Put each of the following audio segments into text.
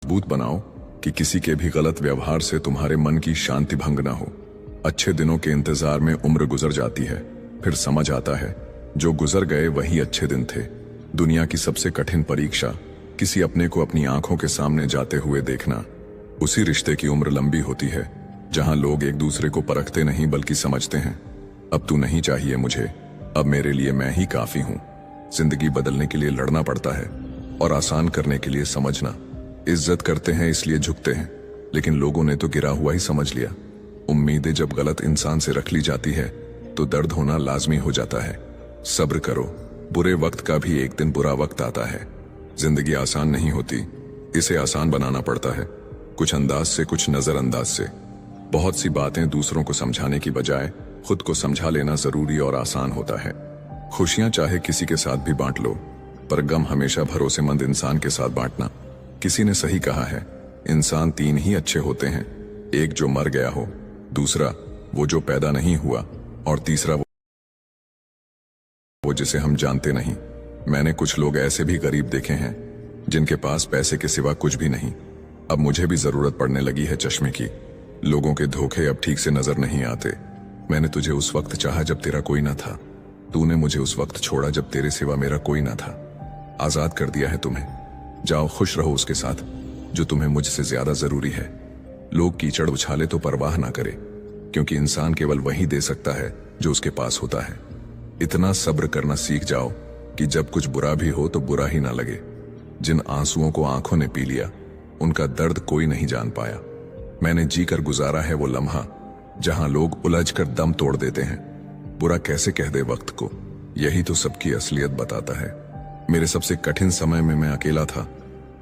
मजबूत बनाओ कि किसी के भी गलत व्यवहार से तुम्हारे मन की शांति भंग ना हो। अच्छे दिनों के इंतजार में उम्र गुजर जाती है, फिर समझ आता है जो गुजर गए वही अच्छे दिन थे। दुनिया की सबसे कठिन परीक्षा किसी अपने को अपनी आंखों के सामने जाते हुए देखना। उसी रिश्ते की उम्र लंबी होती है जहां लोग एक दूसरे को परखते नहीं बल्कि समझते हैं। अब तू नहीं चाहिए मुझे, अब मेरे लिए मैं ही काफी हूं। जिंदगी बदलने के लिए लड़ना पड़ता है और आसान करने के लिए समझना। इज्जत करते हैं इसलिए झुकते हैं, लेकिन लोगों ने तो गिरा हुआ ही समझ लिया। उम्मीदें जब गलत इंसान से रख ली जाती है तो दर्द होना लाजमी हो जाता है। सब्र करो, बुरे वक्त का भी एक दिन बुरा वक्त आता है। जिंदगी आसान नहीं होती, इसे आसान बनाना पड़ता है, कुछ अंदाज से, कुछ नजरअंदाज से। बहुत सी बातें दूसरों को समझाने की बजाय खुद को समझा लेना जरूरी और आसान होता है। खुशियां चाहे किसी के साथ भी बांट लो, पर गम हमेशा भरोसेमंद इंसान के साथ बांटना। किसी ने सही कहा है, इंसान तीन ही अच्छे होते हैं, एक जो मर गया हो, दूसरा वो जो पैदा नहीं हुआ, और तीसरा वो जिसे हम जानते नहीं। मैंने कुछ लोग ऐसे भी गरीब देखे हैं जिनके पास पैसे के सिवा कुछ भी नहीं। अब मुझे भी जरूरत पड़ने लगी है चश्मे की। लोगों के धोखे अब ठीक से नजर नहीं आते। मैंने तुझे उस वक्त चाहा जब तेरा कोई ना था, तूने मुझे उस वक्त छोड़ा जब तेरे सिवा मेरा कोई ना था। आजाद कर दिया है तुम्हें, जाओ खुश रहो उसके साथ जो तुम्हें मुझसे ज्यादा जरूरी है। लोग कीचड़ उछाले तो परवाह ना करे, क्योंकि इंसान केवल वही दे सकता है जो उसके पास होता है। इतना सब्र करना सीख जाओ कि जब कुछ बुरा भी हो तो बुरा ही ना लगे। जिन आंसुओं को आंखों ने पी लिया उनका दर्द कोई नहीं जान पाया। मैंने जी कर गुजारा है वो लम्हा जहां लोग उलझ कर दम तोड़ देते हैं। बुरा कैसे कह दे वक्त को, यही तो सबकी असलियत बताता है। मेरे सबसे कठिन समय में मैं अकेला था,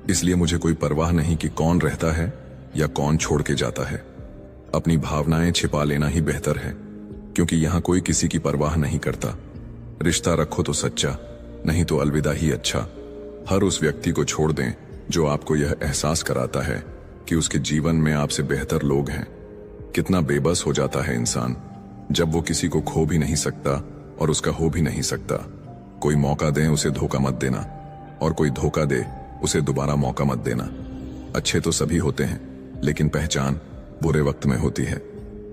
इसलिए मुझे कोई परवाह नहीं कि कौन रहता है या कौन छोड़ के जाता है। अपनी भावनाएं छिपा लेना ही बेहतर है, क्योंकि यहां कोई किसी की परवाह नहीं करता। रिश्ता रखो तो सच्चा, नहीं तो अलविदा ही अच्छा। हर उस व्यक्ति को छोड़ दें जो आपको यह एहसास कराता है कि उसके जीवन में आपसे बेहतर लोग हैं। कितना बेबस हो जाता है इंसान जब वो किसी को खो भी नहीं सकता और उसका हो भी नहीं सकता। कोई मौका दे उसे धोखा मत देना, और कोई धोखा दे उसे दोबारा मौका मत देना। अच्छे तो सभी होते हैं, लेकिन पहचान बुरे वक्त में होती है।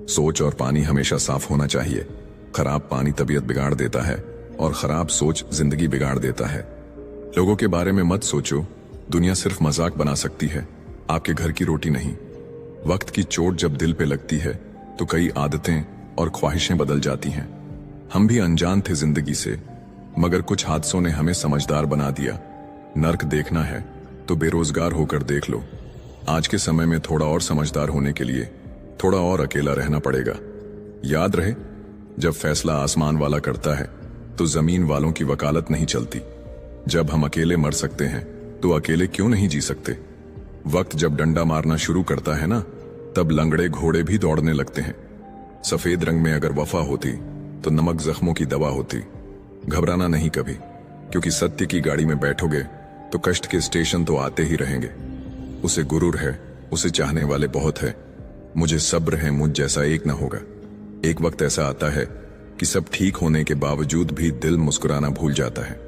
सोच और पानी हमेशा साफ होना चाहिए। खराब पानी तबीयत बिगाड़ देता है और खराब सोच जिंदगी बिगाड़ देता है। लोगों के बारे में मत सोचो, दुनिया सिर्फ मजाक बना सकती है, आपके घर की रोटी नहीं। वक्त की चोट जब दिल पे लगती है तो कई आदतें और ख्वाहिशें बदल जाती हैं। हम भी अनजान थे जिंदगी से, मगर कुछ हादसों ने हमें समझदार बना दिया। नर्क देखना है तो बेरोजगार होकर देख लो। आज के समय में थोड़ा और समझदार होने के लिए थोड़ा और अकेला रहना पड़ेगा। याद रहे, जब फैसला आसमान वाला करता है तो जमीन वालों की वकालत नहीं चलती। जब हम अकेले मर सकते हैं तो अकेले क्यों नहीं जी सकते। वक्त जब डंडा मारना शुरू करता है ना, तब लंगड़े घोड़े भी दौड़ने लगते हैं। सफेद रंग में अगर वफा होती तो नमक जख्मों की दवा होती। घबराना नहीं कभी, क्योंकि सत्य की गाड़ी में बैठोगे तो कष्ट के स्टेशन तो आते ही रहेंगे। उसे गुरूर है, उसे चाहने वाले बहुत है। मुझे सब्र है, मुझ जैसा एक ना होगा। एक वक्त ऐसा आता है कि सब ठीक होने के बावजूद भी दिल मुस्कुराना भूल जाता है।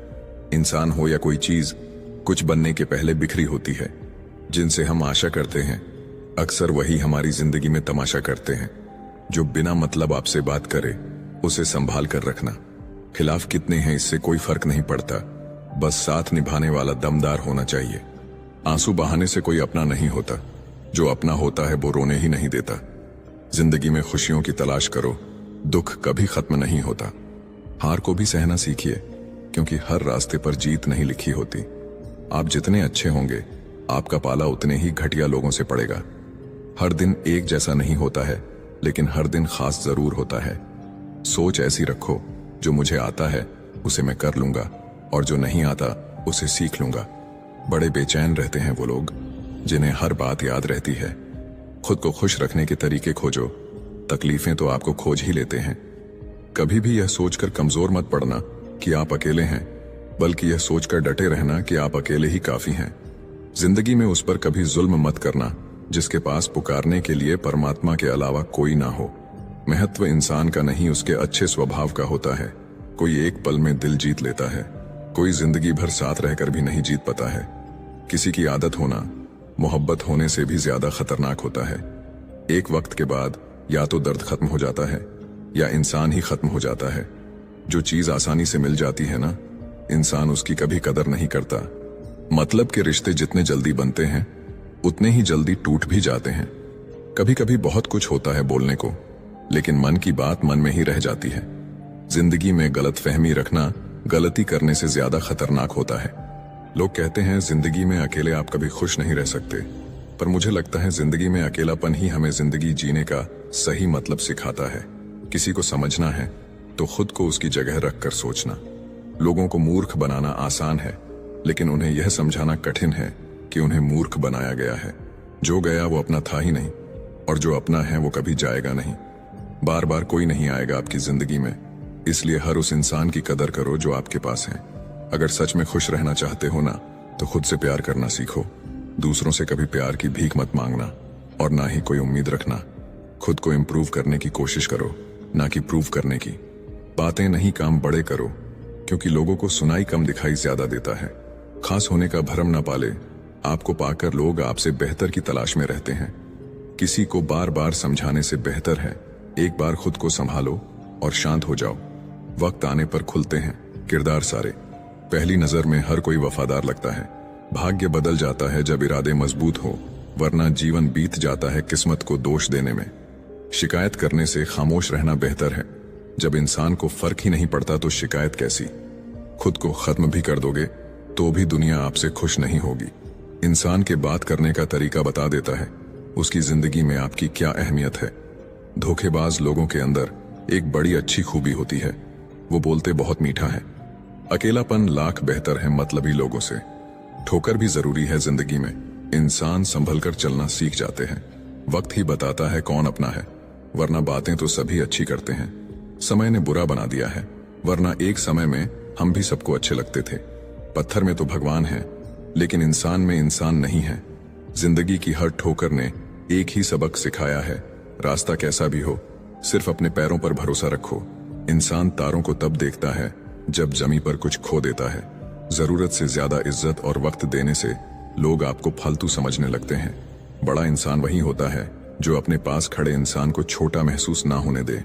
इंसान हो या कोई चीज, कुछ बनने के पहले बिखरी होती है। जिनसे हम आशा करते हैं अक्सर वही हमारी जिंदगी में तमाशा करते हैं। जो बिना मतलब आपसे बात करे उसे संभाल कर रखना। खिलाफ कितने हैं इससे कोई फर्क नहीं पड़ता, बस साथ निभाने वाला दमदार होना चाहिए। आंसू बहाने से कोई अपना नहीं होता, जो अपना होता है वो रोने ही नहीं देता। जिंदगी में खुशियों की तलाश करो, दुख कभी खत्म नहीं होता। हार को भी सहना सीखिए, क्योंकि हर रास्ते पर जीत नहीं लिखी होती। आप जितने अच्छे होंगे आपका पाला उतने ही घटिया लोगों से पड़ेगा। हर दिन एक जैसा नहीं होता है, लेकिन हर दिन खास जरूर होता है। सोच ऐसी रखो, जो मुझे आता है उसे मैं कर लूंगा, और जो नहीं आता उसे सीख लूंगा। बड़े बेचैन रहते हैं वो लोग जिन्हें हर बात याद रहती है। खुद को खुश रखने के तरीके खोजो, तकलीफें तो आपको खोज ही लेते हैं। कभी भी यह सोचकर कमजोर मत पड़ना कि आप अकेले हैं, बल्कि यह सोचकर डटे रहना कि आप अकेले ही काफी हैं। जिंदगी में उस पर कभी जुल्म मत करना जिसके पास पुकारने के लिए परमात्मा के अलावा कोई ना हो। महत्व इंसान का नहीं, उसके अच्छे स्वभाव का होता है। कोई एक पल में दिल जीत लेता है, कोई जिंदगी भर साथ रहकर भी नहीं जीत पाता है। किसी की आदत होना मोहब्बत होने से भी ज्यादा खतरनाक होता है। एक वक्त के बाद या तो दर्द खत्म हो जाता है या इंसान ही खत्म हो जाता है। जो चीज आसानी से मिल जाती है ना, इंसान उसकी कभी कदर नहीं करता। मतलब के रिश्ते जितने जल्दी बनते हैं उतने ही जल्दी टूट भी जाते हैं। कभी कभी बहुत कुछ होता है बोलने को, लेकिन मन की बात मन में ही रह जाती है। जिंदगी में गलतफहमी रखना गलती करने से ज्यादा खतरनाक होता है। लोग कहते हैं जिंदगी में अकेले आप कभी खुश नहीं रह सकते, पर मुझे लगता है जिंदगी में अकेलापन ही हमें जिंदगी जीने का सही मतलब सिखाता है। किसी को समझना है तो खुद को उसकी जगह रखकर सोचना। लोगों को मूर्ख बनाना आसान है, लेकिन उन्हें यह समझाना कठिन है कि उन्हें मूर्ख बनाया गया है। जो गया वो अपना था ही नहीं, और जो अपना है वो कभी जाएगा नहीं। बार बार कोई नहीं आएगा आपकी जिंदगी में, इसलिए हर उस इंसान की कदर करो जो आपके पास है। अगर सच में खुश रहना चाहते हो ना, तो खुद से प्यार करना सीखो। दूसरों से कभी प्यार की भीख मत मांगना, और ना ही कोई उम्मीद रखना। खुद को इम्प्रूव करने की कोशिश करो, ना कि प्रूव करने की। बातें नहीं काम बड़े करो, क्योंकि लोगों को सुनाई कम दिखाई ज्यादा देता है। खास होने का भरम न पाले, आपको पाकर लोग आपसे बेहतर की तलाश में रहते हैं। किसी को बार बार समझाने से बेहतर है एक बार खुद को संभालो और शांत हो जाओ। वक्त आने पर खुलते हैं किरदार सारे। पहली नजर में हर कोई वफादार लगता है। भाग्य बदल जाता है जब इरादे मजबूत हो, वरना जीवन बीत जाता है किस्मत को दोष देने में। शिकायत करने से खामोश रहना बेहतर है। जब इंसान को फर्क ही नहीं पड़ता तो शिकायत कैसी। खुद को खत्म भी कर दोगे तो भी दुनिया आपसे खुश नहीं होगी। इंसान के बात करने का तरीका बता देता है उसकी जिंदगी में आपकी क्या अहमियत है। धोखेबाज लोगों के अंदर एक बड़ी अच्छी खूबी होती है, वो बोलते बहुत मीठा है। अकेलापन लाख बेहतर है मतलबी लोगों से। ठोकर भी जरूरी है जिंदगी में, इंसान संभल कर चलना सीख जाते हैं। वक्त ही बताता है कौन अपना है, वरना बातें तो सभी अच्छी करते हैं। समय ने बुरा बना दिया है, वरना एक समय में हम भी सबको अच्छे लगते थे। पत्थर में तो भगवान है, लेकिन इंसान में इंसान नहीं है। जिंदगी की हर ठोकर ने एक ही सबक सिखाया है, रास्ता कैसा भी हो सिर्फ अपने पैरों पर भरोसा रखो। इंसान तारों को तब देखता है जब जमीन पर कुछ खो देता है। जरूरत से ज्यादा इज्जत और वक्त देने से लोग आपको फालतू समझने लगते हैं। बड़ा इंसान वही होता है जो अपने पास खड़े इंसान को छोटा महसूस ना होने दे।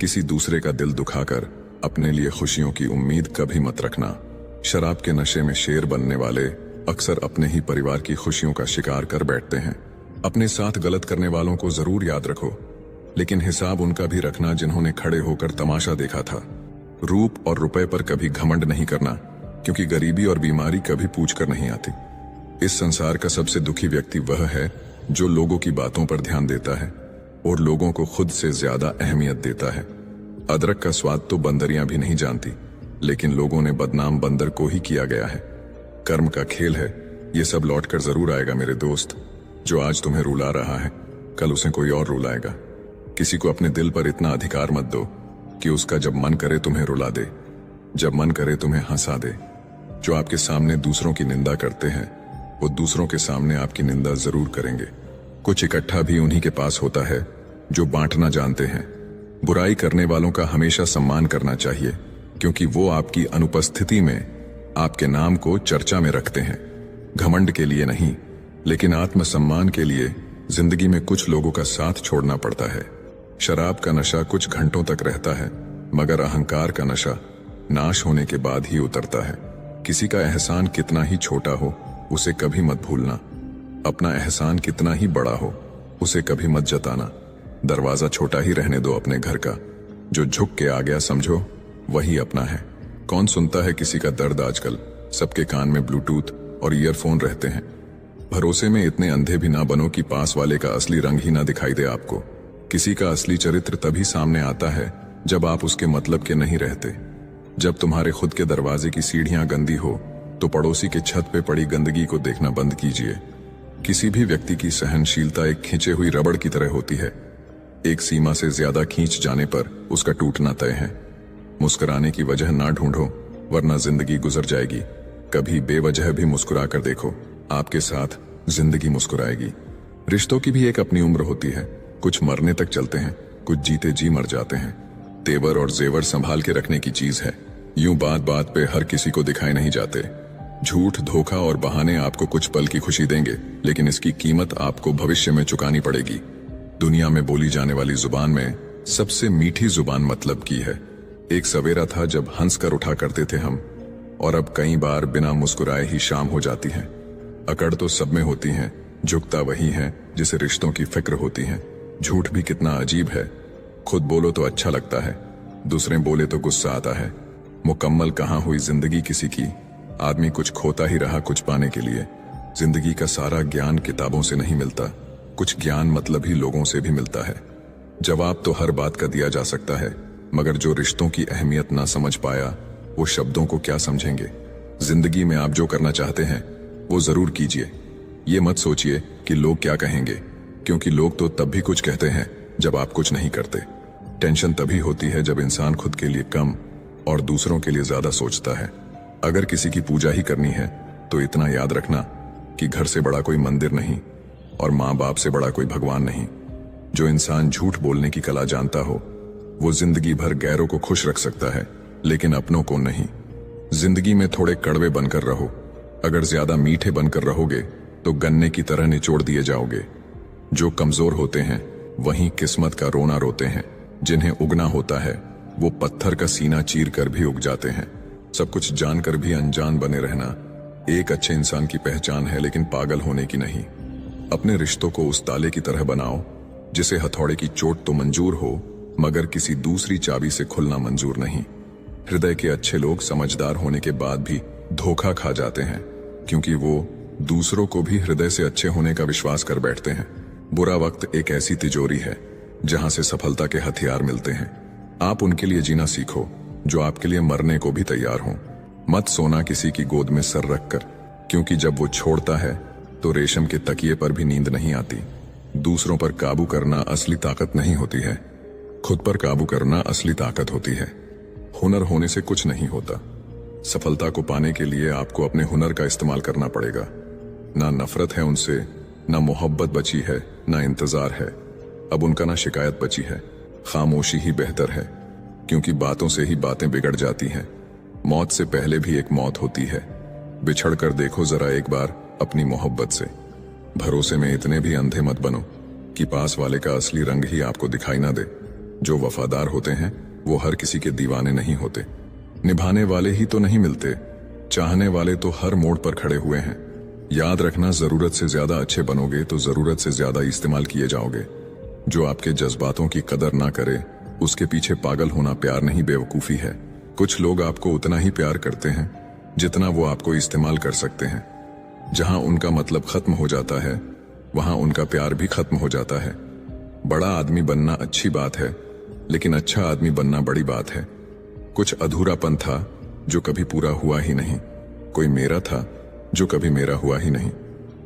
किसी दूसरे का दिल दुखाकर अपने लिए खुशियों की उम्मीद कभी मत रखना। शराब के नशे में शेर बनने वाले अक्सर अपने ही परिवार की खुशियों का शिकार कर बैठते हैं। अपने साथ गलत करने वालों को जरूर याद रखो, लेकिन हिसाब उनका भी रखना जिन्होंने खड़े होकर तमाशा देखा था। रूप और रुपए पर कभी घमंड नहीं करना, क्योंकि गरीबी और बीमारी कभी पूछ कर नहीं आती। इस संसार का सबसे दुखी व्यक्ति वह है जो लोगों की बातों पर ध्यान देता है और लोगों को खुद से ज्यादा अहमियत देता है। अदरक का स्वाद तो बंदरियां भी नहीं जानती, लेकिन लोगों ने बदनाम बंदर को ही किया गया है। कर्म का खेल है, ये सब लौट कर जरूर आएगा मेरे दोस्त। जो आज तुम्हें रुला रहा है, कल उसे कोई और रुलाएगा। किसी को अपने दिल पर इतना अधिकार मत दो कि उसका जब मन करे तुम्हें रुला दे, जब मन करे तुम्हें हंसा दे। जो आपके सामने दूसरों की निंदा करते हैं, वो दूसरों के सामने आपकी निंदा जरूर करेंगे। कुछ इकट्ठा भी उन्हीं के पास होता है जो बांटना जानते हैं। बुराई करने वालों का हमेशा सम्मान करना चाहिए, क्योंकि वो आपकी अनुपस्थिति में आपके नाम को चर्चा में रखते हैं। घमंड के लिए नहीं, लेकिन आत्मसम्मान के लिए जिंदगी में कुछ लोगों का साथ छोड़ना पड़ता है। शराब का नशा कुछ घंटों तक रहता है, मगर अहंकार का नशा नाश होने के बाद ही उतरता है। किसी का एहसान कितना ही छोटा हो, उसे कभी मत भूलना। अपना एहसान कितना ही बड़ा हो, उसे कभी मत जताना। दरवाजा छोटा ही रहने दो अपने घर का। जो झुक के आ गया समझो वही अपना है। कौन सुनता है किसी का दर्द आजकल? सबके कान में ब्लूटूथ और ईयरफोन रहते हैं। भरोसे में इतने अंधे भी ना बनो कि पास वाले का असली रंग ही ना दिखाई दे आपको। किसी का असली चरित्र तभी सामने आता है जब आप उसके मतलब के नहीं रहते। जब तुम्हारे खुद के दरवाजे की सीढ़ियां गंदी हो तो पड़ोसी के छत पे पड़ी गंदगी को देखना बंद कीजिए। किसी भी व्यक्ति की सहनशीलता एक खींचे हुई रबड़ की तरह होती है। एक सीमा से ज्यादा खींच जाने पर उसका टूटना तय है। मुस्कुराने की वजह ना ढूंढो, वरना जिंदगी गुजर जाएगी। कभी बेवजह भी मुस्कुरा कर देखो, आपके साथ जिंदगी मुस्कुराएगी। रिश्तों की भी एक अपनी उम्र होती है। कुछ मरने तक चलते हैं, कुछ जीते जी मर जाते हैं। तेवर और जेवर संभाल के रखने की चीज है। यूं बात बात पे हर किसी को दिखाए नहीं जाते। झूठ, धोखा और बहाने आपको कुछ पल की खुशी देंगे, लेकिन इसकी कीमत आपको भविष्य में चुकानी पड़ेगी। दुनिया में बोली जाने वाली जुबान में सबसे मीठी जुबान मतलब की है। एक सवेरा था जब हंस कर उठा करते थे हम, और अब कई बार बिना मुस्कुराए ही शाम हो जाती है। अकड़ तो सब में होती है, झुकता वही है जिसे रिश्तों की फिक्र होती है। झूठ भी कितना अजीब है, खुद बोलो तो अच्छा लगता है, दूसरे बोले तो गुस्सा आता है। मुकम्मल कहाँ हुई जिंदगी किसी की, आदमी कुछ खोता ही रहा कुछ पाने के लिए। जिंदगी का सारा ज्ञान किताबों से नहीं मिलता, कुछ ज्ञान मतलब ही लोगों से भी मिलता है। जवाब तो हर बात का दिया जा सकता है, मगर जो रिश्तों की अहमियत ना समझ पाया वो शब्दों को क्या समझेंगे। जिंदगी में आप जो करना चाहते हैं वो जरूर कीजिए। ये मत सोचिए कि लोग क्या कहेंगे, क्योंकि लोग तो तब भी कुछ कहते हैं जब आप कुछ नहीं करते। टेंशन तभी होती है जब इंसान खुद के लिए कम और दूसरों के लिए ज्यादा सोचता है। अगर किसी की पूजा ही करनी है तो इतना याद रखना कि घर से बड़ा कोई मंदिर नहीं और माँ बाप से बड़ा कोई भगवान नहीं। जो इंसान झूठ बोलने की कला जानता हो वो जिंदगी भर गैरों को खुश रख सकता है, लेकिन अपनों को नहीं। जिंदगी में थोड़े कड़वे बनकर रहो, अगर ज्यादा मीठे बनकर रहोगे तो गन्ने की तरह निचोड़ दिए जाओगे। जो कमजोर होते हैं वहीं किस्मत का रोना रोते हैं, जिन्हें उगना होता है वो पत्थर का सीना चीर कर भी उग जाते हैं। सब कुछ जानकर भी अनजान बने रहना एक अच्छे इंसान की पहचान है, लेकिन पागल होने की नहीं। अपने रिश्तों को उस ताले की तरह बनाओ जिसे हथौड़े की चोट तो मंजूर हो, मगर किसी दूसरी चाबी से खुलना मंजूर नहीं। हृदय के अच्छे लोग समझदार होने के बाद भी धोखा खा जाते हैं, क्योंकि वो दूसरों को भी हृदय से अच्छे होने का विश्वास कर बैठते हैं। बुरा वक्त एक ऐसी तिजोरी है जहां से सफलता के हथियार मिलते हैं। आप उनके लिए जीना सीखो जो आपके लिए मरने को भी तैयार हों। मत सोना किसी की गोद में सर रखकर, क्योंकि जब वो छोड़ता है तो रेशम के तकिए पर भी नींद नहीं आती। दूसरों पर काबू करना असली ताकत नहीं होती है, खुद पर काबू करना असली ताकत होती है। हुनर होने से कुछ नहीं होता, सफलता को पाने के लिए आपको अपने हुनर का इस्तेमाल करना पड़ेगा। ना नफरत है उनसे, ना मोहब्बत बची है, ना इंतजार है। अब उनका ना शिकायत बची है, खामोशी ही बेहतर है, क्योंकि बातों से ही बातें बिगड़ जाती हैं। मौत से पहले भी एक मौत होती है। बिछड़ कर देखो जरा एक बार अपनी मोहब्बत से। भरोसे में इतने भी अंधे मत बनो कि पास वाले का असली रंग ही आपको दिखाई ना दे। जो वफादार होते हैं वो हर किसी के दीवाने नहीं होते। निभाने वाले ही तो नहीं मिलते, चाहने वाले तो हर मोड़ पर खड़े हुए हैं। याद रखना, जरूरत से ज्यादा अच्छे बनोगे तो जरूरत से ज्यादा इस्तेमाल किए जाओगे। जो आपके जज्बातों की कदर ना करे उसके पीछे पागल होना प्यार नहीं, बेवकूफी है। कुछ लोग आपको उतना ही प्यार करते हैं जितना वो आपको इस्तेमाल कर सकते हैं। जहां उनका मतलब खत्म हो जाता है वहां उनका प्यार भी खत्म हो जाता है। बड़ा आदमी बनना अच्छी बात है, लेकिन अच्छा आदमी बनना बड़ी बात है। कुछ अधूरापन था जो कभी पूरा हुआ ही नहीं, कोई मेरा था जो कभी मेरा हुआ ही नहीं।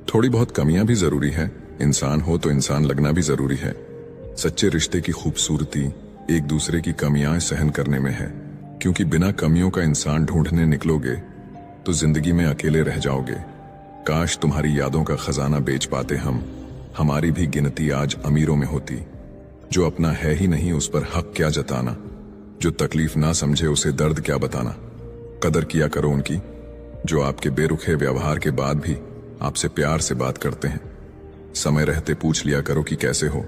थोड़ी बहुत कमियां भी जरूरी है, इंसान हो तो इंसान लगना भी जरूरी है। सच्चे रिश्ते की खूबसूरती एक दूसरे की कमियां सहन करने में है, क्योंकि बिना कमियों का इंसान ढूंढने निकलोगे तो जिंदगी में अकेले रह जाओगे। काश तुम्हारी यादों का खजाना बेच पाते हम, हमारी भी गिनती आज अमीरों में होती। जो अपना है ही नहीं उस पर हक क्या जताना, जो तकलीफ ना समझे उसे दर्द क्या बताना। कदर किया करो उनकी जो आपके बेरुखे व्यवहार के बाद भी आपसे प्यार से बात करते हैं। समय रहते पूछ लिया करो कि कैसे हो,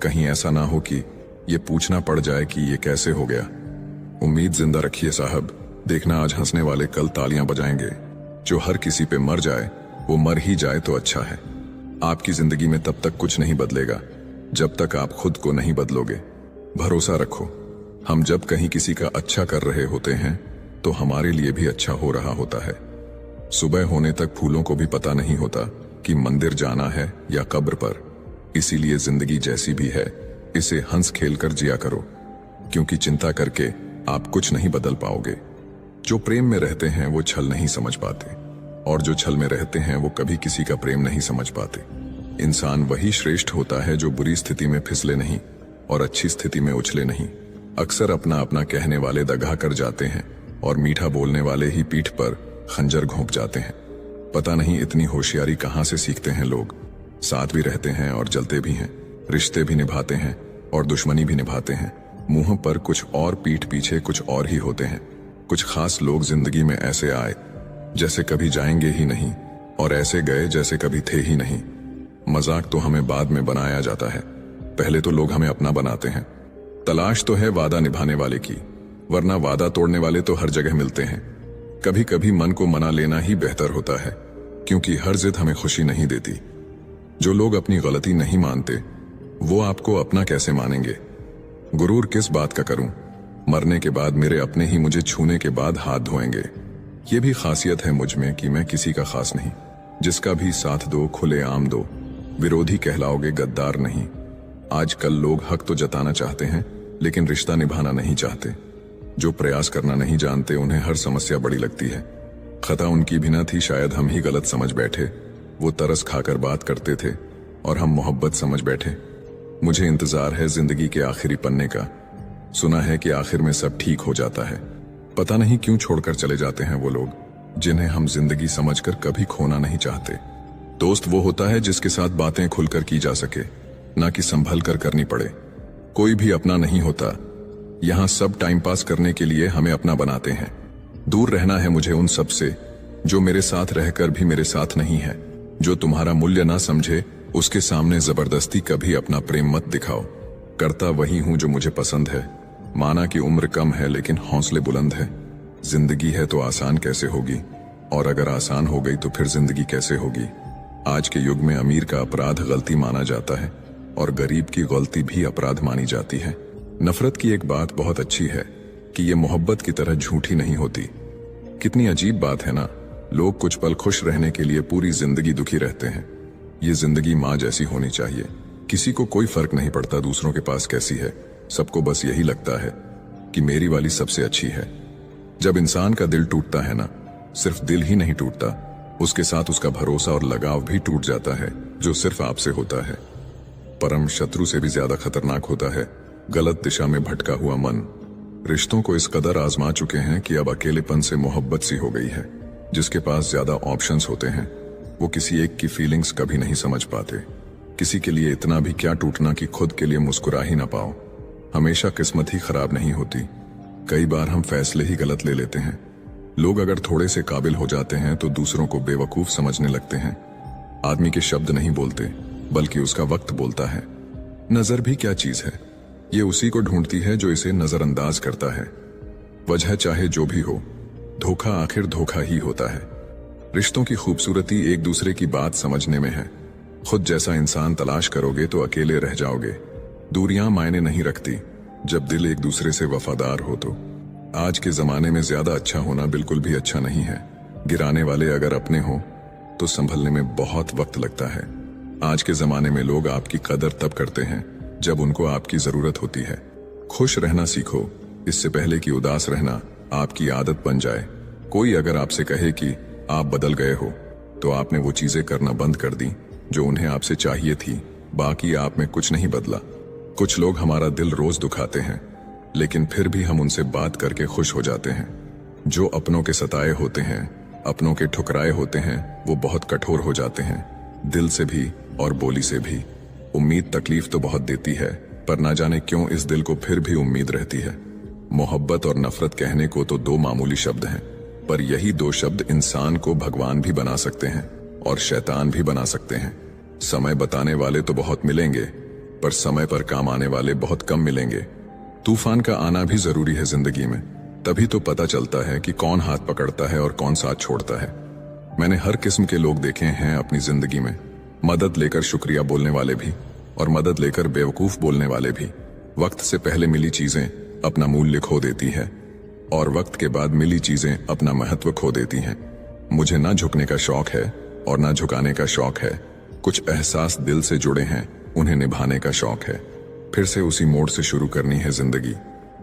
कहीं ऐसा ना हो कि ये पूछना पड़ जाए कि ये कैसे हो गया। उम्मीद जिंदा रखिए साहब, देखना आज हंसने वाले कल तालियां बजाएंगे। जो हर किसी पे मर जाए वो मर ही जाए तो अच्छा है। आपकी जिंदगी में तब तक कुछ नहीं बदलेगा जब तक आप खुद को नहीं बदलोगे। भरोसा रखो, हम जब कहीं किसी का अच्छा कर रहे होते हैं तो हमारे लिए भी अच्छा हो रहा होता है। सुबह होने तक फूलों को भी पता नहीं होता कि मंदिर जाना है या कब्र पर। इसीलिए जिंदगी जैसी भी है इसे हंस खेल कर जिया करो, क्योंकि चिंता करके आप कुछ नहीं बदल पाओगे। जो प्रेम में रहते हैं वो छल नहीं समझ पाते, और जो छल में रहते हैं वो कभी किसी का प्रेम नहीं समझ पाते। इंसान वही श्रेष्ठ होता है जो बुरी स्थिति में फिसले नहीं और अच्छी स्थिति में उछले नहीं। अक्सर अपना अपना कहने वाले दगा कर जाते हैं और मीठा बोलने वाले ही पीठ पर खंजर घोंप जाते हैं। पता नहीं इतनी होशियारी कहां से सीखते हैं लोग। साथ भी रहते हैं और जलते भी हैं, रिश्ते भी निभाते हैं और दुश्मनी भी निभाते हैं। मुंह पर कुछ और पीठ पीछे कुछ और ही होते हैं। कुछ खास लोग जिंदगी में ऐसे आए जैसे कभी जाएंगे ही नहीं, और ऐसे गए जैसे कभी थे ही नहीं। मजाक तो हमें बाद में बनाया जाता है, पहले तो लोग हमें अपना बनाते हैं। तलाश तो है वादा निभाने वाले की, वरना वादा तोड़ने वाले तो हर जगह मिलते हैं। कभी कभी मन को मना लेना ही बेहतर होता है, क्योंकि हर जिद हमें खुशी नहीं देती। जो लोग अपनी गलती नहीं मानते, वो आपको अपना कैसे मानेंगे? गुरूर किस बात का करूं? मरने के बाद मेरे अपने ही मुझे छूने के बाद हाथ धोएंगे। ये भी खासियत है मुझ में कि मैं किसी का खास नहीं। जिसका भी साथ दो खुले आम दो, विरोधी कहलाओगे गद्दार नहीं। आजकल लोग हक तो जताना चाहते हैं, लेकिन रिश्ता निभाना नहीं चाहते। जो प्रयास करना नहीं जानते, उन्हें हर समस्या बड़ी लगती है। खता उनकी भी न थी, शायद हम ही गलत समझ बैठे। वो तरस खाकर बात करते थे और हम मोहब्बत समझ बैठे। मुझे इंतजार है जिंदगी के आखिरी पन्ने का। सुना है कि आखिर में सब ठीक हो जाता है। पता नहीं क्यों छोड़कर चले जाते हैं वो लोग, जिन्हें हम जिंदगी समझकर कभी खोना नहीं चाहते। दोस्त वो होता है जिसके साथ बातें खुलकर की जा सके, ना कि संभल कर करनी पड़े। कोई भी अपना नहीं होता। यहाँ सब टाइम पास करने के लिए हमें अपना बनाते हैं। दूर रहना है मुझे उन सब से जो मेरे साथ रहकर भी मेरे साथ नहीं है। जो तुम्हारा मूल्य ना समझे, उसके सामने जबरदस्ती कभी अपना प्रेम मत दिखाओ। करता वही हूं जो मुझे पसंद है। माना कि उम्र कम है, लेकिन हौसले बुलंद है। जिंदगी है तो आसान कैसे होगी, और अगर आसान हो गई तो फिर जिंदगी कैसे होगी? आज के युग में अमीर का अपराध गलती माना जाता है, और गरीब की गलती भी अपराध मानी जाती है। नफरत की एक बात बहुत अच्छी है कि ये मोहब्बत की तरह झूठी नहीं होती। कितनी अजीब बात है ना, लोग कुछ पल खुश रहने के लिए पूरी जिंदगी दुखी रहते हैं। ये जिंदगी माँ जैसी होनी चाहिए। किसी को कोई फर्क नहीं पड़ता दूसरों के पास कैसी है। सबको बस यही लगता है कि मेरी वाली सबसे अच्छी है। जब इंसान का दिल टूटता है ना, सिर्फ दिल ही नहीं टूटता, उसके साथ उसका भरोसा और लगाव भी टूट जाता है, जो सिर्फ आपसे होता है। परम शत्रु से भी ज्यादा खतरनाक होता है गलत दिशा में भटका हुआ मन। रिश्तों को इस कदर आजमा चुके हैं कि अब अकेलेपन से मोहब्बत सी हो गई है। जिसके पास ज्यादा ऑप्शंस होते हैं, वो किसी एक की फीलिंग्स कभी नहीं समझ पाते। किसी के लिए इतना भी क्या टूटना कि खुद के लिए मुस्कुरा ही ना पाओ। हमेशा किस्मत ही खराब नहीं होती। कई बार हम फैसले ही गलत ले लेते हैं। लोग अगर थोड़े से काबिल हो जाते हैं तो दूसरों को बेवकूफ समझने लगते हैं। आदमी के शब्द नहीं बोलते, बल्कि उसका वक्त बोलता है। नजर भी क्या चीज है, ये उसी को ढूंढती है जो इसे नजरअंदाज करता है। वजह चाहे जो भी हो, धोखा आखिर धोखा ही होता है। रिश्तों की खूबसूरती एक दूसरे की बात समझने में है। खुद जैसा इंसान तलाश करोगे तो अकेले रह जाओगे। दूरियां मायने नहीं रखती जब दिल एक दूसरे से वफादार हो तो। आज के जमाने में ज्यादा अच्छा होना बिल्कुल भी अच्छा नहीं है। गिराने वाले अगर अपने हो तो संभलने में बहुत वक्त लगता है। आज के जमाने में लोग आपकी कदर तब करते हैं जब उनको आपकी जरूरत होती है। खुश रहना सीखो, इससे पहले कि उदास रहना आपकी आदत बन जाए। कोई अगर आपसे कहे कि आप बदल गए हो, तो आपने वो चीजें करना बंद कर दी जो उन्हें आपसे चाहिए थी। बाकी आप में कुछ नहीं बदला। कुछ लोग हमारा दिल रोज दुखाते हैं, लेकिन फिर भी हम उनसे बात करके खुश हो जाते हैं। जो अपनों के सताए होते हैं, अपनों के ठुकराए होते हैं, वो बहुत कठोर हो जाते हैं, दिल से भी और बोली से भी। उम्मीद तकलीफ तो बहुत देती है, पर ना जाने क्यों इस दिल को फिर भी उम्मीद रहती है। मोहब्बत और नफरत कहने को तो दो मामूली शब्द हैं, पर यही दो शब्द इंसान को भगवान भी बना सकते हैं और शैतान भी बना सकते हैं। समय बताने वाले तो बहुत मिलेंगे, पर समय पर काम आने वाले बहुत कम मिलेंगे। तूफान का आना भी जरूरी है जिंदगी में, तभी तो पता चलता है कि कौन हाथ पकड़ता है और कौन साथ छोड़ता है। मैंने हर किस्म के लोग देखे हैं अपनी जिंदगी में। मदद लेकर शुक्रिया बोलने वाले भी, और मदद लेकर बेवकूफ बोलने वाले भी। वक्त से पहले मिली चीजें अपना मूल्य खो देती है, और वक्त के बाद मिली चीजें अपना महत्व खो देती हैं। मुझे ना झुकने का शौक है और ना झुकाने का शौक है। कुछ एहसास दिल से जुड़े हैं, उन्हें निभाने का शौक है। फिर से उसी मोड़ से शुरू करनी है जिंदगी,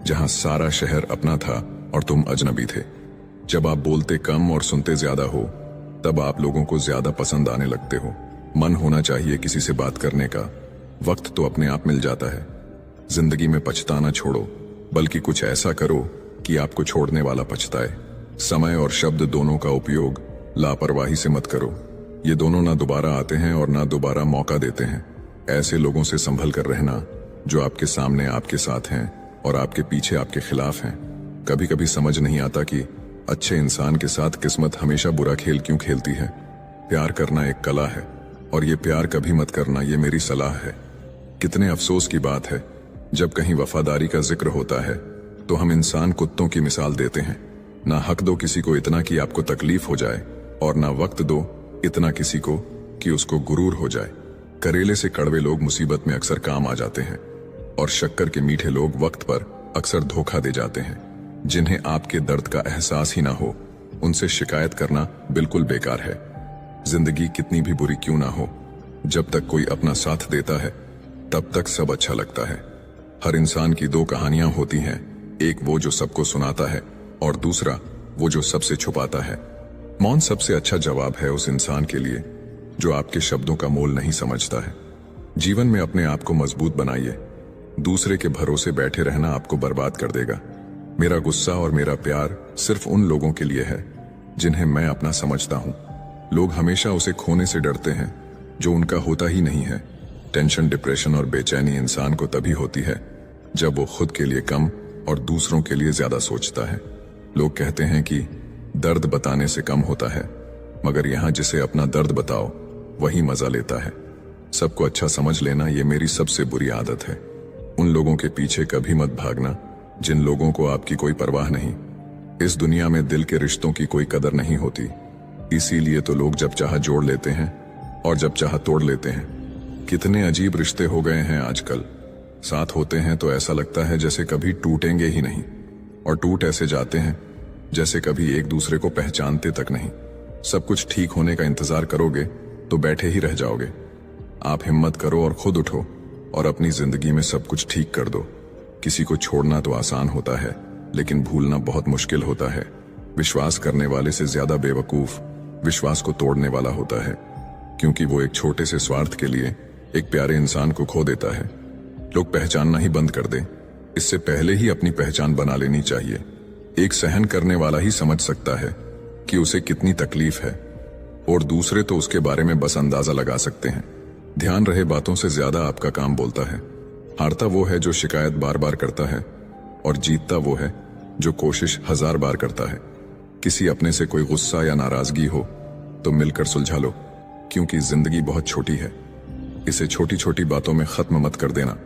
जहां सारा शहर अपना था और तुम अजनबी थे। जब आप बोलते कम और सुनते ज्यादा हो, तब आप लोगों को ज्यादा पसंद आने लगते हो। मन होना चाहिए किसी से बात करने का, वक्त तो अपने आप मिल जाता है। जिंदगी में पछताना छोड़ो, बल्कि कुछ ऐसा करो कि आपको छोड़ने वाला पछताए। समय और शब्द दोनों का उपयोग लापरवाही से मत करो। ये दोनों ना दोबारा आते हैं और ना दोबारा मौका देते हैं। ऐसे लोगों से संभल कर रहना जो आपके सामने आपके साथ हैं और आपके पीछे आपके खिलाफ हैं। कभी कभी समझ नहीं आता कि अच्छे इंसान के साथ किस्मत हमेशा बुरा खेल क्यों खेलती है? प्यार करना एक कला है और ये प्यार कभी मत करना, ये मेरी सलाह है। कितने अफसोस की बात है, जब कहीं वफादारी का जिक्र होता है तो हम इंसान कुत्तों की मिसाल देते हैं। ना हक दो किसी को इतना कि आपको तकलीफ हो जाए, और ना वक्त दो इतना किसी को कि उसको गुरूर हो जाए। करेले से कड़वे लोग मुसीबत में अक्सर काम आ जाते हैं, और शक्कर के मीठे लोग वक्त पर अक्सर धोखा दे जाते हैं। जिन्हें आपके दर्द का एहसास ही ना हो, उनसे शिकायत करना बिल्कुल बेकार है। जिंदगी कितनी भी बुरी क्यों ना हो, जब तक कोई अपना साथ देता है तब तक सब अच्छा लगता है। हर इंसान की दो कहानियां होती हैं, एक वो जो सबको सुनाता है और दूसरा वो जो सबसे छुपाता है। मौन सबसे अच्छा जवाब है उस इंसान के लिए जो आपके शब्दों का मोल नहीं समझता है। जीवन में अपने आप को मजबूत बनाइए, दूसरे के भरोसे बैठे रहना आपको बर्बाद कर देगा। मेरा गुस्सा और मेरा प्यार सिर्फ उन लोगों के लिए है जिन्हें मैं अपना समझता हूं। लोग हमेशा उसे खोने से डरते हैं जो उनका होता ही नहीं है। टेंशन, डिप्रेशन और बेचैनी इंसान को तभी होती है जब वो खुद के लिए कम और दूसरों के लिए ज्यादा सोचता है। लोग कहते हैं कि दर्द बताने से कम होता है, मगर यहां जिसे अपना दर्द बताओ वही मजा लेता है। सबको अच्छा समझ लेना ये मेरी सबसे बुरी आदत है। उन लोगों के पीछे कभी मत भागना जिन लोगों को आपकी कोई परवाह नहीं। इस दुनिया में दिल के रिश्तों की कोई कदर नहीं होती, इसीलिए तो लोग जब चाह जोड़ लेते हैं और जब चाह तोड़ लेते हैं। कितने अजीब रिश्ते हो गए हैं आजकल। साथ होते हैं तो ऐसा लगता है जैसे कभी टूटेंगे ही नहीं, और टूट ऐसे जाते हैं जैसे कभी एक दूसरे को पहचानते तक नहीं। सब कुछ ठीक होने का इंतजार करोगे तो बैठे ही रह जाओगे। आप हिम्मत करो और खुद उठो और अपनी जिंदगी में सब कुछ ठीक कर दो। किसी को छोड़ना तो आसान होता है, लेकिन भूलना बहुत मुश्किल होता है। विश्वास करने वाले से ज्यादा बेवकूफ विश्वास को तोड़ने वाला होता है, क्योंकि वो एक छोटे से स्वार्थ के लिए एक प्यारे इंसान को खो देता है। लोग पहचानना ही बंद कर दें, इससे पहले ही अपनी पहचान बना लेनी चाहिए। एक सहन करने वाला ही समझ सकता है कि उसे कितनी तकलीफ है, और दूसरे तो उसके बारे में बस अंदाजा लगा सकते हैं। ध्यान रहे, बातों से ज्यादा आपका काम बोलता है। हारता वो है जो शिकायत बार बार करता है, और जीतता वो है जो कोशिश 1000 बार करता है। किसी अपने से कोई गुस्सा या नाराजगी हो तो मिलकर सुलझा लो, क्योंकि जिंदगी बहुत छोटी है। इसे छोटी छोटी बातों में खत्म मत कर देना।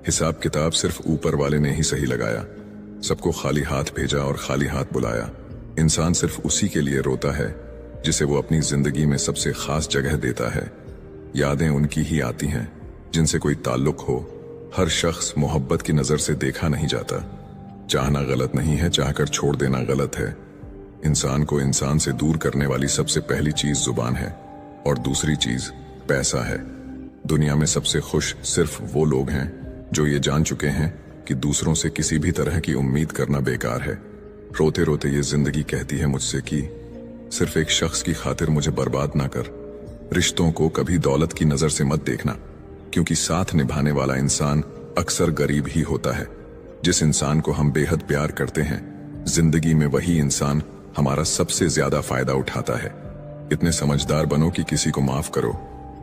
हिसाब किताब सिर्फ ऊपर वाले ने ही सही लगाया। सबको खाली हाथ भेजा और खाली हाथ बुलाया। इंसान सिर्फ उसी के लिए रोता है जिसे वो अपनी जिंदगी में सबसे खास जगह देता है। यादें उनकी ही आती हैं जिनसे कोई ताल्लुक हो। हर शख्स मोहब्बत की नजर से देखा नहीं जाता। चाहना गलत नहीं है, चाहकर छोड़ देना गलत है। इंसान को इंसान से दूर करने वाली सबसे पहली चीज जुबान है, और दूसरी चीज पैसा है। दुनिया में सबसे खुश सिर्फ वो लोग हैं जो ये जान चुके हैं कि दूसरों से किसी भी तरह की उम्मीद करना बेकार है। रोते रोते ये जिंदगी कहती है मुझसे कि सिर्फ एक शख्स की खातिर मुझे बर्बाद ना कर। रिश्तों को कभी दौलत की नजर से मत देखना, क्योंकि साथ निभाने वाला इंसान अक्सर गरीब ही होता है। जिस इंसान को हम बेहद प्यार करते हैं, जिंदगी में वही इंसान हमारा सबसे ज्यादा फायदा उठाता है। इतने समझदार बनो कि किसी को माफ करो,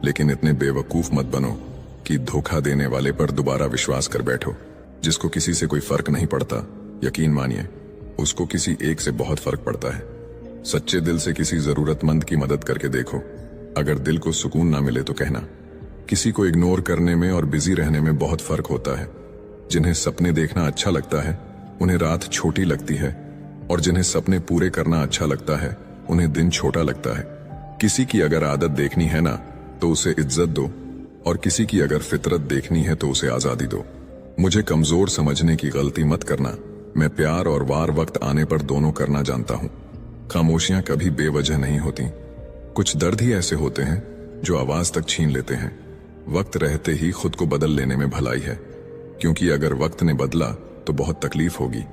लेकिन इतने बेवकूफ मत बनो कि धोखा देने वाले पर दोबारा विश्वास कर बैठो। जिसको किसी से कोई फर्क नहीं पड़ता, यकीन मानिए उसको किसी एक से बहुत फर्क पड़ता है। सच्चे दिल से किसी जरूरतमंद की मदद करके देखो। अगर दिल को सुकून ना मिले तो कहना। किसी को इग्नोर करने में और बिजी रहने में बहुत फर्क होता है। जिन्हें सपने देखना अच्छा लगता है उन्हें रात छोटी लगती है, और जिन्हें सपने पूरे करना अच्छा लगता है उन्हें दिन छोटा लगता है। किसी की अगर आदत देखनी है ना तो उसे इज्जत दो, और किसी की अगर फितरत देखनी है तो उसे आजादी दो। मुझे कमजोर समझने की गलती मत करना। मैं प्यार और वार वक्त आने पर दोनों करना जानता हूं। खामोशियां कभी बेवजह नहीं होती। कुछ दर्द ही ऐसे होते हैं जो आवाज तक छीन लेते हैं। वक्त रहते ही खुद को बदल लेने में भलाई है, क्योंकि अगर वक्त ने बदला तो बहुत तकलीफ होगी।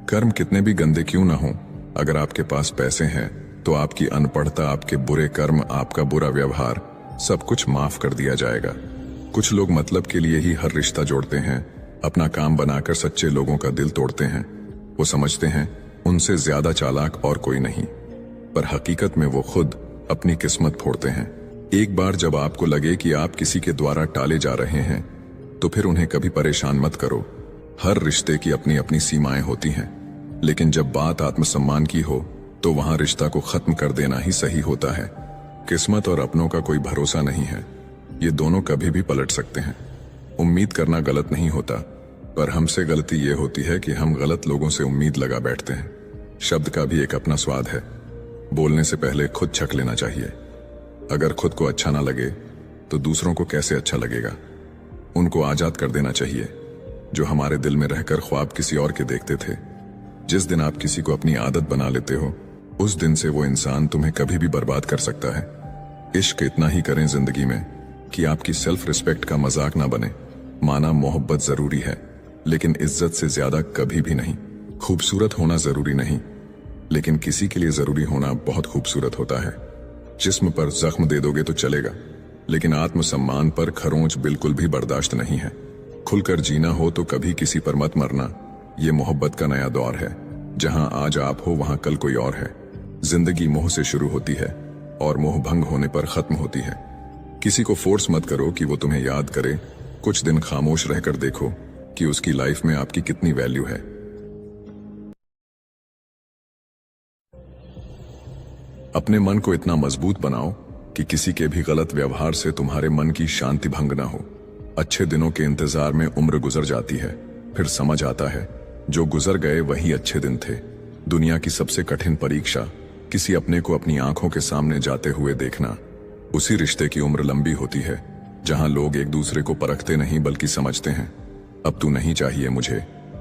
कर्म कितने भी गंदे क्यों ना हो, अगर आपके पास पैसे हैं तो आपकी अनपढ़ता, आपके बुरे कर्म, आपका बुरा व्यवहार, सब कुछ माफ कर दिया जाएगा। कुछ लोग मतलब के लिए ही हर रिश्ता जोड़ते हैं, अपना काम बनाकर सच्चे लोगों का दिल तोड़ते हैं। वो समझते हैं उनसे ज्यादा चालाक और कोई नहीं, पर हकीकत में वो खुद अपनी किस्मत फोड़ते हैं। एक बार जब आपको लगे कि आप किसी के द्वारा टाले जा रहे हैं तो फिर उन्हें कभी परेशान मत करो। हर रिश्ते की अपनी अपनी सीमाएं होती हैं, लेकिन जब बात आत्मसम्मान की हो तो वहां रिश्ता को खत्म कर देना ही सही होता है। किस्मत और अपनों का कोई भरोसा नहीं है, ये दोनों कभी भी पलट सकते हैं। उम्मीद करना गलत नहीं होता, पर हमसे गलती ये होती है कि हम गलत लोगों से उम्मीद लगा बैठते हैं। शब्द का भी एक अपना स्वाद है, बोलने से पहले खुद छक लेना चाहिए। अगर खुद को अच्छा ना लगे तो दूसरों को कैसे अच्छा लगेगा। उनको आजाद कर देना चाहिए जो हमारे दिल में रहकर ख्वाब किसी और के देखते थे। जिस दिन आप किसी को अपनी आदत बना लेते हो, उस दिन से वो इंसान तुम्हें कभी भी बर्बाद कर सकता है। इश्क इतना ही करें जिंदगी में कि आपकी सेल्फ रिस्पेक्ट का मजाक ना बने। माना मोहब्बत जरूरी है, लेकिन इज्जत से ज्यादा कभी भी नहीं। खूबसूरत होना जरूरी नहीं, लेकिन किसी के लिए जरूरी होना बहुत खूबसूरत होता है। जिस्म पर जख्म दे दोगे तो चलेगा, लेकिन आत्मसम्मान पर खरोंच बिल्कुल भी बर्दाश्त नहीं है। खुलकर जीना हो तो कभी किसी पर मत मरना। ये मोहब्बत का नया दौर है, जहां आज आप हो वहां कल कोई और है। जिंदगी मोह से शुरू होती है और मोह भंग होने पर खत्म होती है। किसी को फोर्स मत करो कि वो तुम्हें याद करे। कुछ दिन खामोश रहकर देखो कि उसकी लाइफ में आपकी कितनी वैल्यू है। अपने मन को इतना मजबूत बनाओ कि किसी के भी गलत व्यवहार से तुम्हारे मन की शांति भंग ना हो। अच्छे दिनों के इंतजार में उम्र गुजर जाती है, फिर समझ आता है जो गुजर गए वही अच्छे दिन थे। दुनिया की सबसे कठिन परीक्षा किसी अपने को अपनी आंखों के सामने जाते हुए देखना। उसी रिश्ते की उम्र लंबी होती है जहां लोग एक दूसरे को परखते नहीं बल्कि समझते हैं। अब तू नहीं चाहिए मुझे,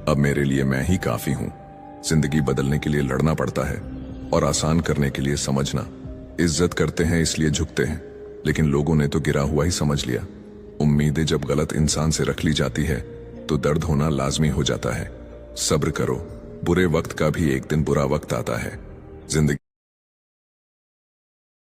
अब मेरे लिए मैं ही काफी हूं। जिंदगी बदलने के लिए लड़ना पड़ता है और आसान करने के लिए समझना। इज्जत करते हैं इसलिए झुकते हैं, लेकिन लोगों ने तो गिरा हुआ ही समझ लिया। उम्मीदें जब गलत इंसान से रख ली जाती है तो दर्द होना लाजमी हो जाता है। सब्र करो, बुरे वक्त का भी एक दिन बुरा वक्त आता है। जिंदगी